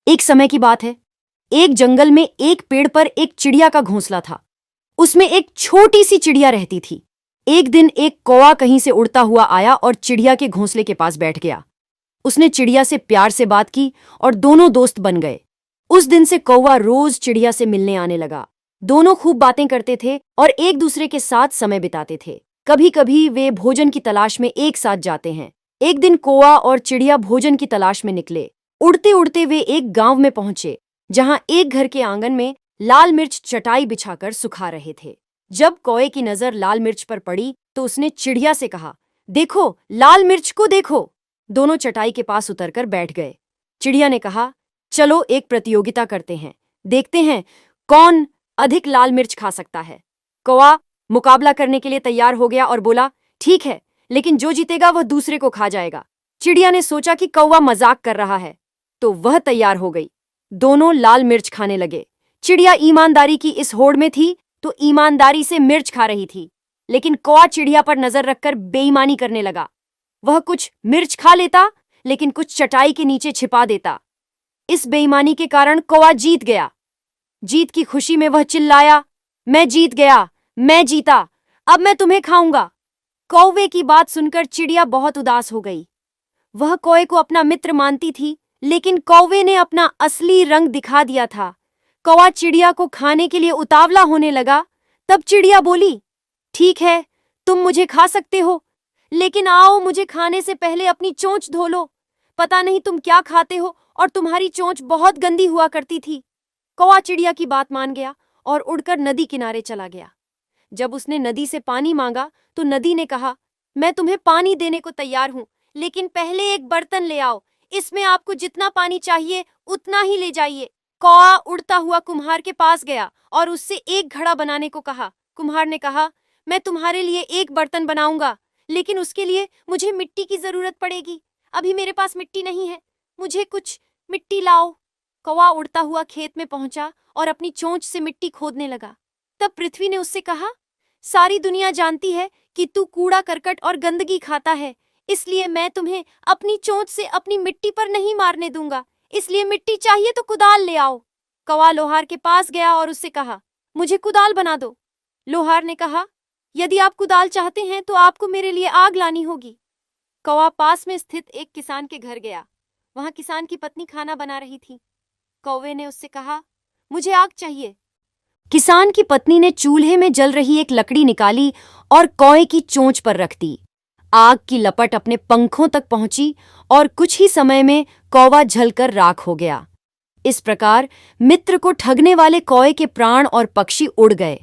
एक समय की बात है। एक जंगल में एक पेड़ पर एक चिड़िया का घोंसला था। उसमें एक छोटी सी चिड़िया रहती थी। एक दिन एक कौवा कहीं से उड़ता हुआ आया और चिड़िया के घोंसले के पास बैठ गया। उसने चिड़िया से प्यार से बात की और दोनों दोस्त बन गए। उस दिन से कौवा रोज चिड़िया से मिलने आने लगा। दोनों खूब बातें करते थे और एक दूसरे के साथ समय बिताते थे। कभी कभी वे भोजन की तलाश में एक साथ जाते हैं। एक दिन कौवा और चिड़िया भोजन की तलाश में निकले। उड़ते उड़ते वे एक गांव में पहुंचे, जहां एक घर के आंगन में लाल मिर्च चटाई बिछाकर सुखा रहे थे। जब कौवे की नजर लाल मिर्च पर पड़ी तो उसने चिड़िया से कहा, देखो, लाल मिर्च को देखो। दोनों चटाई के पास उतरकर बैठ गए। चिड़िया ने कहा, चलो एक प्रतियोगिता करते हैं, देखते हैं कौन अधिक लाल मिर्च खा सकता है। कौवा मुकाबला करने के लिए तैयार हो गया और बोला, ठीक है, लेकिन जो जीतेगा वह दूसरे को खा जाएगा। चिड़िया ने सोचा कि कौवा मजाक कर रहा है, तो वह तैयार हो गई। दोनों लाल मिर्च खाने लगे। चिड़िया ईमानदारी की इस होड़ में थी तो ईमानदारी से मिर्च खा रही थी, लेकिन कौवा चिड़िया पर नजर रखकर बेईमानी करने लगा। वह कुछ मिर्च खा लेता, लेकिन कुछ चटाई के नीचे छिपा देता। इस बेईमानी के कारण कौवा जीत गया। जीत की खुशी में वह चिल्लाया, मैं जीत गया, मैं जीता, अब मैं तुम्हें खाऊंगा। कौवे की बात सुनकर चिड़िया बहुत उदास हो गई। वह कौवे को अपना मित्र मानती थी, लेकिन कौवे ने अपना असली रंग दिखा दिया था। कौवा चिड़िया को खाने के लिए उतावला होने लगा। तब चिड़िया बोली, ठीक है, तुम मुझे खा सकते हो, लेकिन आओ, मुझे खाने से पहले अपनी चोंच धो लो। पता नहीं तुम क्या खाते हो और तुम्हारी चोंच बहुत गंदी हुआ करती थी। कौवा चिड़िया की बात मान गया और उड़कर नदी किनारे चला गया। जब उसने नदी से पानी मांगा तो नदी ने कहा, मैं तुम्हें पानी देने को तैयार हूं, लेकिन पहले एक बर्तन ले आओ। इसमें आपको जितना पानी चाहिए उतना ही ले जाइए। कौवा उड़ता हुआ कुम्हार के पास गया और उससे एक घड़ा बनाने को कहा। कुम्हार ने कहा, मैं तुम्हारे लिए एक बर्तन बनाऊंगा, लेकिन उसके लिए मुझे मिट्टी की जरूरत पड़ेगी। अभी मेरे पास मिट्टी नहीं है, मुझे कुछ मिट्टी लाओ। कौवा उड़ता हुआ खेत में पहुंचा और अपनी चोंच से मिट्टी खोदने लगा। तब पृथ्वी ने उससे कहा, सारी दुनिया जानती है कि तू कूड़ा करकट और गंदगी खाता है, इसलिए मैं तुम्हें अपनी चोंच से अपनी मिट्टी पर नहीं मारने दूंगा। इसलिए मिट्टी चाहिए तो कुदाल ले आओ। कौवा लोहार के पास गया और उससे कहा, मुझे कुदाल बना दो। लोहार ने कहा, यदि आप कुदाल चाहते हैं तो आपको मेरे लिए आग लानी होगी। कौवा पास में स्थित एक किसान के घर गया। वहां किसान की पत्नी खाना बना रही थी। कौवे ने उससे कहा, मुझे आग चाहिए। किसान की पत्नी ने चूल्हे में जल रही एक लकड़ी निकाली और कौवे की चोंच पर रख दी। आग की लपट अपने पंखों तक पहुंची और कुछ ही समय में कौवा जलकर राख हो गया। इस प्रकार मित्र को ठगने वाले कौवे के प्राण और पक्षी उड़ गए।